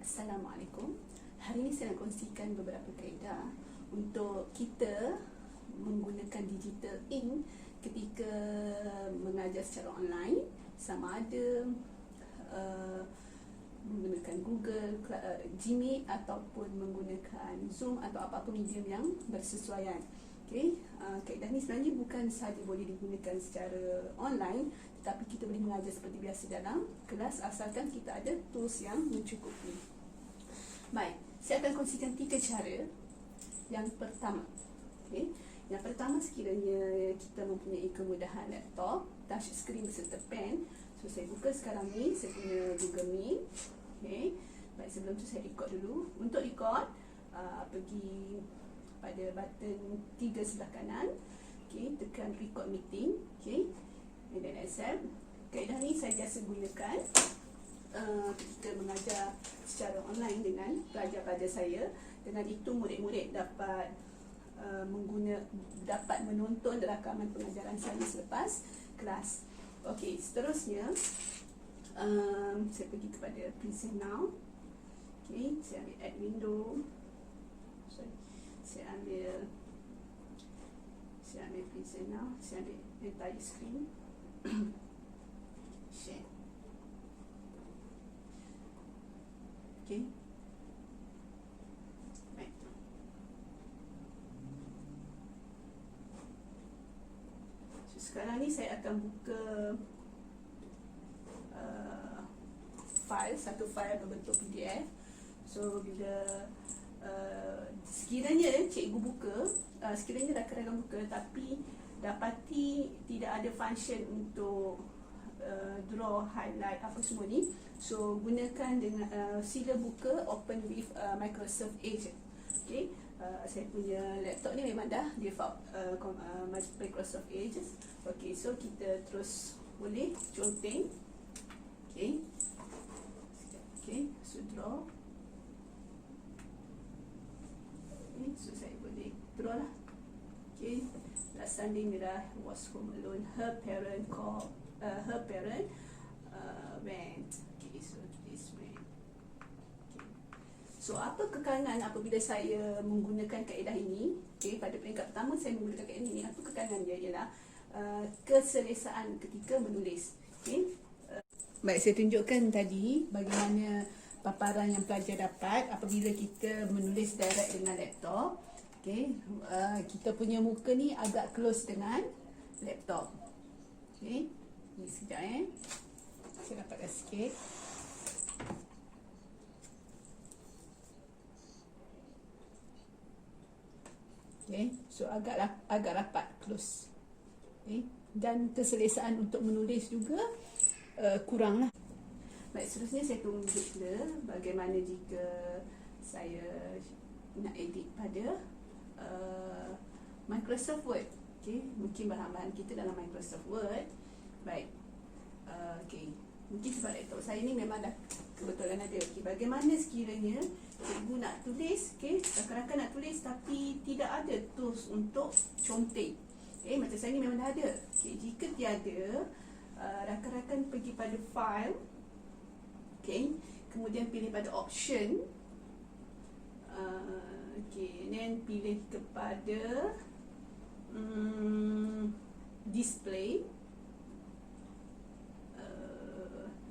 Assalamualaikum. Hari ini saya nak kongsikan beberapa kaedah untuk kita menggunakan digital ink ketika mengajar secara online, sama ada menggunakan Google, Gmeet ataupun menggunakan Zoom atau apa-apa medium yang bersesuaian. Okay. Kaedah ni sebenarnya bukan sahaja boleh digunakan secara online, tetapi kita boleh mengajar seperti biasa dalam kelas asalkan kita ada tools yang mencukupi. Baik, saya akan kongsikan 3 cara. Yang pertama, yang pertama, sekiranya kita mempunyai kemudahan laptop, touch screen beserta pen. So saya buka sekarang ni, saya punya Google Meet. Baik, sebelum tu saya record dulu. Untuk record, pergi pada button 3 sebelah kanan. Tekan record meeting. And then accept. Kaedah ni saya biasa gunakan ketika mengajar secara online dengan pelajar-pelajar saya. Dengan itu murid-murid dapat dapat menonton rakaman pengajaran saya selepas kelas. Okey, seterusnya saya pergi kepada present now. Saya ambil add window. Saya ambil present now. Saya ambil entire screen. Share. Baik. So, sekarang ni saya akan buka satu file berbentuk PDF. So bila sekiranya cikgu buka, sekiranya rakan-rakan buka tapi dapati tidak ada function untuk draw, highlight apa semua ni, so gunakan dengan sila buka open with Microsoft Edge. Saya punya laptop ni memang dah default Microsoft Edge. So kita terus boleh conteng. So draw. So saya boleh draw lah. Last Sunday Mira was home alone. Her parent went. So this way. So apa kekangan apabila saya menggunakan kaedah ini? Pada peringkat pertama saya menggunakan kaedah ini. Apa kekangan dia? Ialah keselesaan ketika menulis. Baik, saya tunjukkan tadi bagaimana paparan yang pelajar dapat apabila kita menulis direct dengan laptop. Kita punya muka ni agak close dengan laptop. Ni sekejap saya dapatkan sikit. So agak rapat, close. Dan keselesaan untuk menulis juga kurang lah. Baik, seterusnya saya tunjuk bagaimana jika saya nak edit pada Microsoft Word. Mungkin bahan-bahan kita dalam Microsoft Word. Baik. Mungkin sebab laptop saya ni memang dah kebetulan ada. Bagaimana sekiranya cikgu nak tulis, rakan-rakan nak tulis tapi tidak ada tools untuk conteng. Macam saya ni memang dah ada. Jika tiada, rakan-rakan pergi pada file. Kemudian pilih pada option. Then pilih kepada display.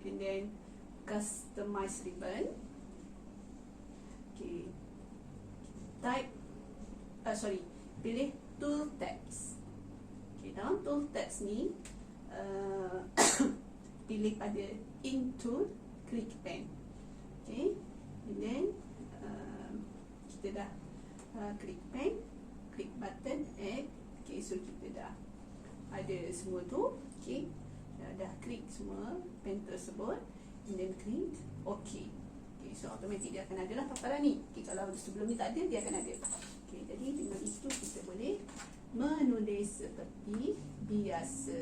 And then customize ribbon. Pilih tool tabs. Dalam tool tabs ni pilih pada ink tool, klik pen. And then kita dah klik pen, klik button add. So kita dah ada semua tu. Dah klik semua pen tersebut, and then klik OK. So automatik dia akan ada lah paparan ni. Kalau sebelum ni tak ada, dia akan ada. Jadi dengan itu kita boleh menulis seperti biasa.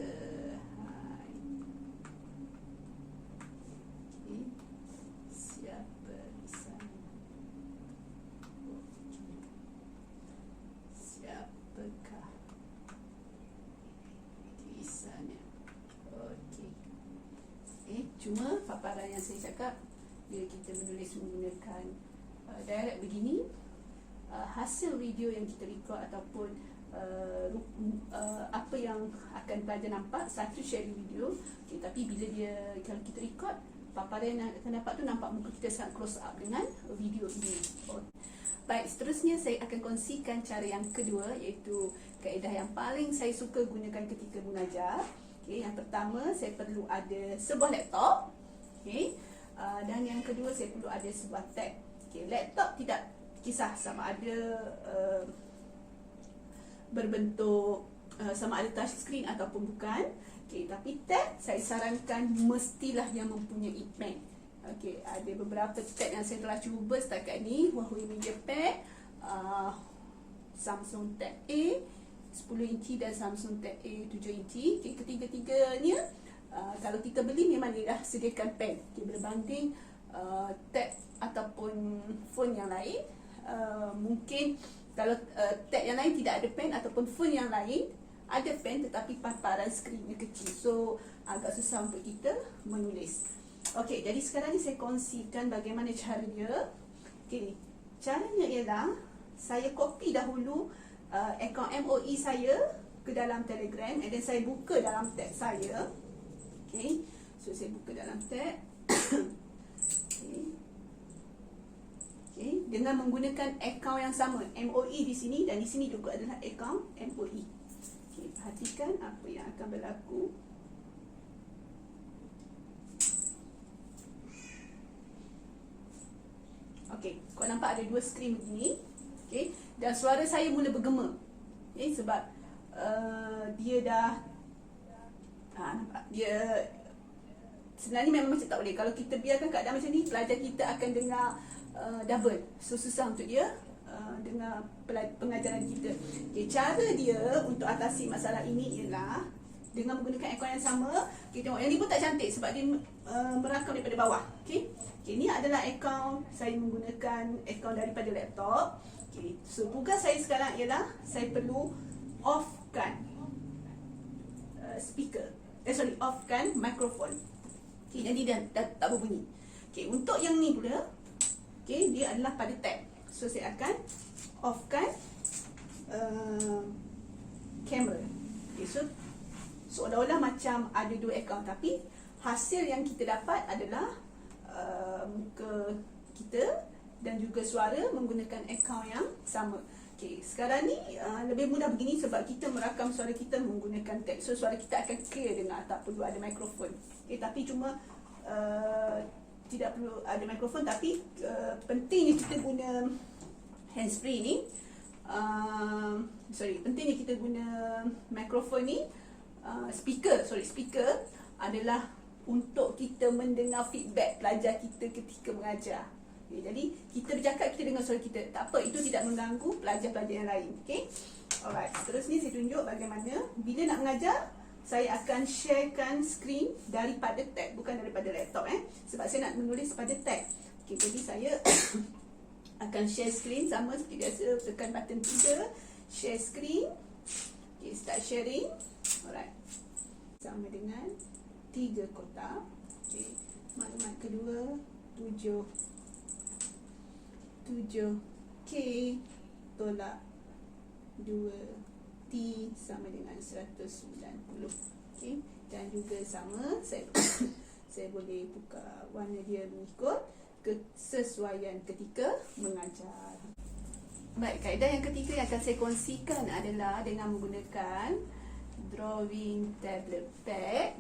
Siapa di sana? Siapakah di sana? Cuma paparan yang saya cakap bila kita menulis menggunakan direct begini, hasil video yang kita record ataupun apa yang akan pelajar nampak satu sharing video, tapi bila kalau kita record, paparan yang akan dapat tu nampak muka kita sangat close up dengan video ini. Baik, seterusnya saya akan kongsikan cara yang kedua, iaitu kaedah yang paling saya suka gunakan ketika mengajar. Yang pertama, saya perlu ada sebuah laptop. Dan yang kedua, saya perlu ada sebuah tab. Laptop tidak kisah sama ada berbentuk sama ada touch screen ataupun bukan. Tapi tab saya sarankan mestilah yang mempunyai pen. Ada beberapa tab yang saya telah cuba setakat ni. Huawei MediaPad, Samsung Tab A 10 inci dan Samsung Tab A 7 inci. Ketiga-tiganya kalau kita beli memang dia dah sediakan pen. Berbanding tab ataupun phone yang lain, mungkin kalau tab yang lain tidak ada pen ataupun phone yang lain ada pen tetapi paparan skrinnya kecil, so agak susah untuk kita menulis. Jadi sekarang ni saya kongsikan bagaimana cara dia. Caranya ialah saya copy dahulu akaun MOE saya ke dalam Telegram, and then saya buka dalam tab saya. So saya buka dalam tab. Dengan menggunakan akaun yang sama, MOE di sini dan di sini juga adalah akaun MOE. Perhatikan apa yang akan berlaku. Kau nampak ada dua skrin begini. Dan suara saya mula bergema. Sebab dia dah nampak, dia sebenarnya memang macam tak boleh. Kalau kita biarkan keadaan macam ni, pelajar kita akan dengar double. So susah untuk dia dengar pengajaran kita. Cara dia untuk atasi masalah ini ialah dengan menggunakan akaun yang sama. Kita tengok yang ni pun tak cantik sebab dia merakam daripada bawah. Ini adalah akaun saya menggunakan akaun daripada laptop. So tugas saya sekarang ialah saya perlu offkan speaker. Offkan mikrofon. Jadi dah tak berbunyi. Untuk yang ni pula, dia adalah pada tab. So saya akan offkan kamera. So seolah-olah macam ada dua akaun, tapi hasil yang kita dapat adalah muka kita dan juga suara menggunakan akaun yang sama. Sekarang ni lebih mudah begini sebab kita merakam suara kita menggunakan tab. So suara kita akan clear dengar, tak perlu ada mikrofon. Tapi cuma tidak perlu ada mikrofon, tapi pentingnya kita guna handsfree ni. Pentingnya kita guna mikrofon ni, speaker adalah untuk kita mendengar feedback pelajar kita ketika mengajar. Jadi kita bercakap, kita dengar suara kita, tak apa, itu tidak mengganggu pelajar-pelajar yang lain. Alright, seterusnya saya tunjuk bagaimana bila nak mengajar. Saya akan sharekan skrin daripada tab, bukan daripada laptop, sebab saya nak menulis pada tab. Jadi saya akan share skrin sama seperti biasa, tekan button 3, share skrin. Start sharing. Alright, sama dengan 3 kotak. Maklumat kedua 7K tolak 2T sama dengan 190. Dan juga sama, saya boleh buka warna dia mengikut kesesuaian ketika mengajar. Baik, kaedah yang ketiga yang akan saya kongsikan adalah dengan menggunakan drawing tablet pad,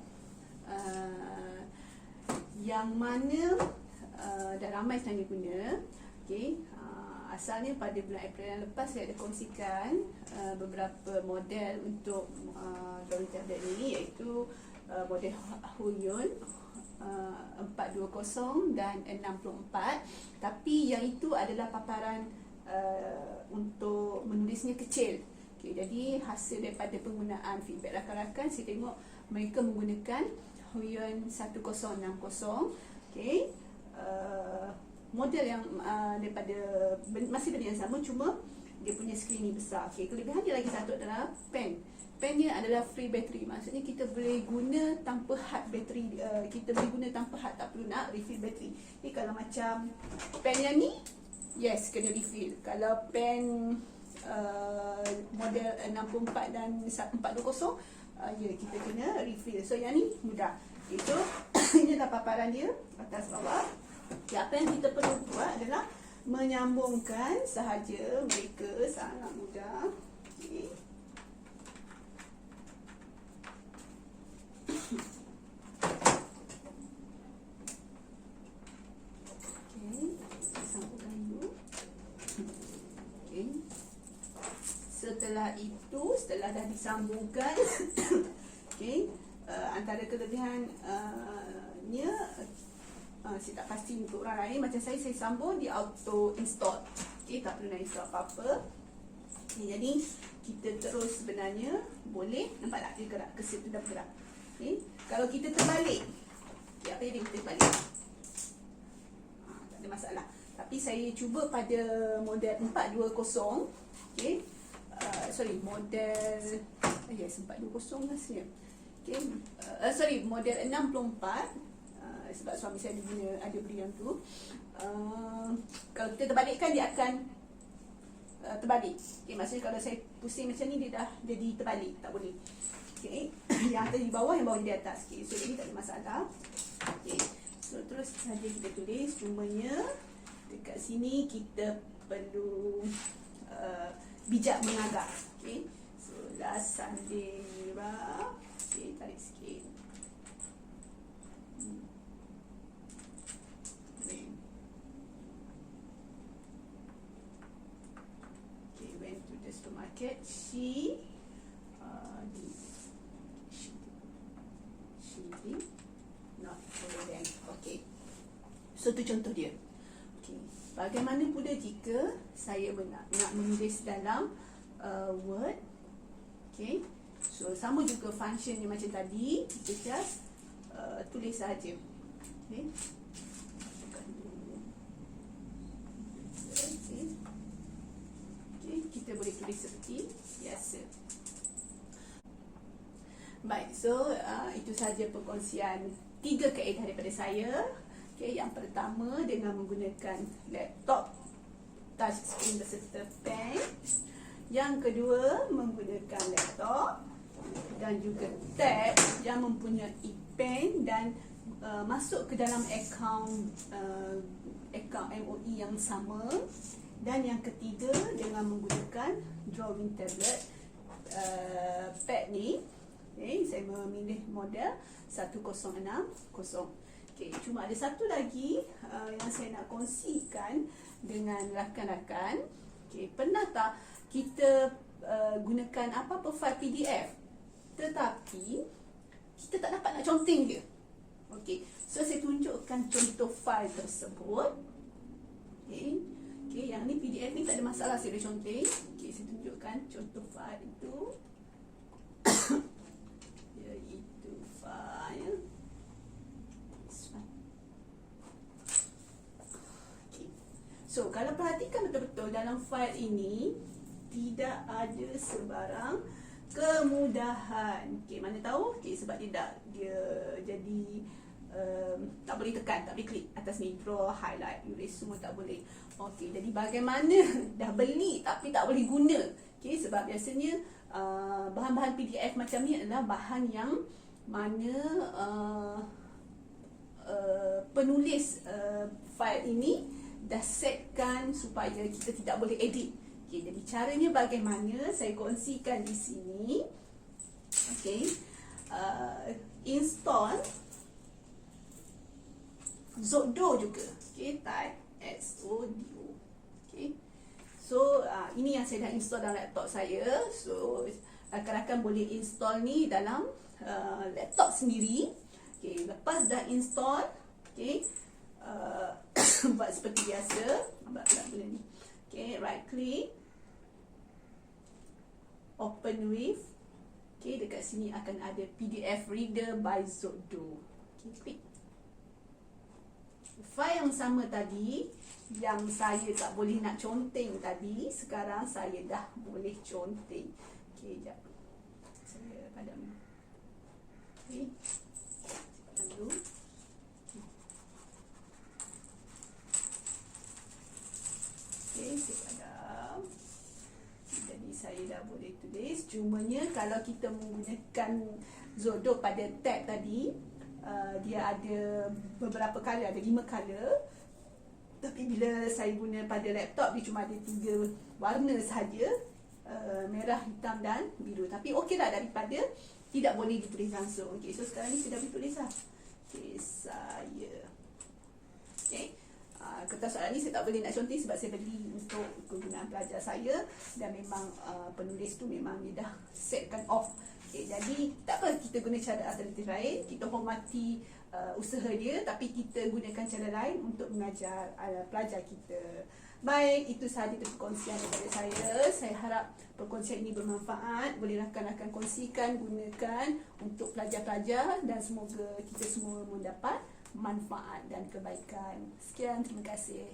yang mana dah ramai sebenarnya guna. Asalnya pada bulan April yang lepas saya ada kongsikan beberapa model untuk drawing tablet ini, iaitu model Huyun 420 dan 64. Tapi yang itu adalah paparan untuk menulisnya kecil. Jadi hasil daripada penggunaan feedback rakan-rakan, saya tengok mereka menggunakan Huyun 1060. Model yang daripada masih benda yang sama, cuma dia punya skrin ni besar. Okay, kelebihan dia lagi satu adalah pen. Pen dia adalah free battery. Maksudnya kita boleh guna tanpa had battery. Kita boleh guna tanpa had, tak perlu nak refill battery. Ni kalau macam pen yang ni, yes, kena refill. Kalau pen model 64 dan 420, ya, kita kena refill. So yang ni mudah. Itu ini adalah paparan dia atas bawah. Apa yang kita perlu buat adalah menyambungkan sahaja mereka, sangat mudah. Okay. Sambungkan dulu. Okay. Setelah itu, setelah dah disambungkan, okay, antara kelebihan nya, saya tak pasti untuk orang lain. Macam saya sambung, dia auto install. Okay, tak perlu nak install apa-apa. Okay, jadi kita terus sebenarnya boleh, nampak tak dia gerak, kesil tu dah bergerak. Okay. Kalau kita terbalik, okay, apa yang kita terbalik? Tak ada masalah. Tapi saya cuba pada model 420. Okay. Sorry, model yes, 420 rasanya. Okay. Sorry, model 64. Sebab suami saya ada beli yang tu. Kalau kita terbalikkan, dia akan terbalik. Okay, maksudnya kalau saya pusing macam ni, dia dah jadi terbalik, tak boleh. Okay. Yang atas di bawah, yang bawah di atas. Okay. So ini tak ada masalah. Okay. So terus saja kita tulis. Cumanya dekat sini kita perlu bijak mengagak. Okay. So Lasandera. Okay, tarik sikit. Okay, went to the supermarket. She did not follow them. Okay. So tu contoh dia. Okay. Bagaimana pula jika saya nak menulis dalam Word? Okay. So sama juga functionnya macam tadi. Kita just tulis saja. Okay. Okay, kita boleh tulis seperti biasa. Baik, so itu sahaja perkongsian 3 kaedah daripada saya. Okay, yang pertama dengan menggunakan laptop touchscreen beserta pen. Yang kedua menggunakan laptop dan juga tab yang mempunyai pen dan masuk ke dalam akaun MOE yang sama. Dan yang ketiga dengan menggunakan drawing tablet pad ni. Okay, saya memilih model 1060. Okay, cuma ada satu lagi yang saya nak kongsikan dengan rakan-rakan. Okay, pernah tak kita gunakan apa-apa file PDF tetapi kita tak dapat nak conteng dia? Okay, so saya tunjukkan contoh file tersebut. Okay, okay, yang ni PDF ni tak ada masalah, saya boleh conteng. Okay, saya tunjukkan contoh file itu. Iaitu file. Okay. So, kalau perhatikan betul-betul dalam file ini tidak ada sebarang kemudahan. Okay, mana tahu? Okay, sebab dia jadi tak boleh tekan, tak boleh klik atas ni, draw, highlight, erase, semua tak boleh. Okey, jadi bagaimana dah beli tapi tak boleh guna? Okey, sebab biasanya bahan-bahan PDF macam ni adalah bahan yang mana penulis file ini dah setkan supaya kita tidak boleh edit. Okey, jadi caranya bagaimana saya kongsikan di sini. Okey, install Zotdo juga. Okay, type Zotdo. Okay. So, ini yang saya dah install dalam laptop saya. So, rakan-rakan boleh install ni dalam laptop sendiri. Okay, lepas dah install, okay, buat seperti biasa. Nampak tak benda ni? Okay, right click, open with. Okay, dekat sini akan ada PDF Reader by Zotdo. Okay, klik. file yang sama tadi yang saya tak boleh nak conteng tadi, sekarang saya dah boleh conteng. Okey, jap. Saya padam. Okey. Lalu okey, saya padam. Jadi saya dah boleh tulis. Cumanya kalau kita menggunakan Zodo pada tab tadi, dia ada beberapa color, ada 5 color. Tapi bila saya guna pada laptop, dia cuma ada 3 warna sahaja, merah, hitam dan biru. Tapi okey lah daripada tidak boleh ditulis langsung. Okey, so sekarang ni saya dah boleh tulis lah. Okey, saya. Okey, kertas soalan ni saya tak boleh nak conteng sebab saya beli untuk kegunaan pelajar saya, dan memang penulis tu memang dia dah setkan off. Okay, jadi tak apa, kita guna cara alternatif lain. Kita hormati usaha dia, tapi kita gunakan cara lain untuk mengajar pelajar kita. Baik, itu sahaja perkongsian daripada saya. Saya harap perkongsian ini bermanfaat. Boleh rakan-rakan kongsikan, gunakan untuk pelajar-pelajar, dan semoga kita semua mendapat manfaat dan kebaikan. Sekian, terima kasih.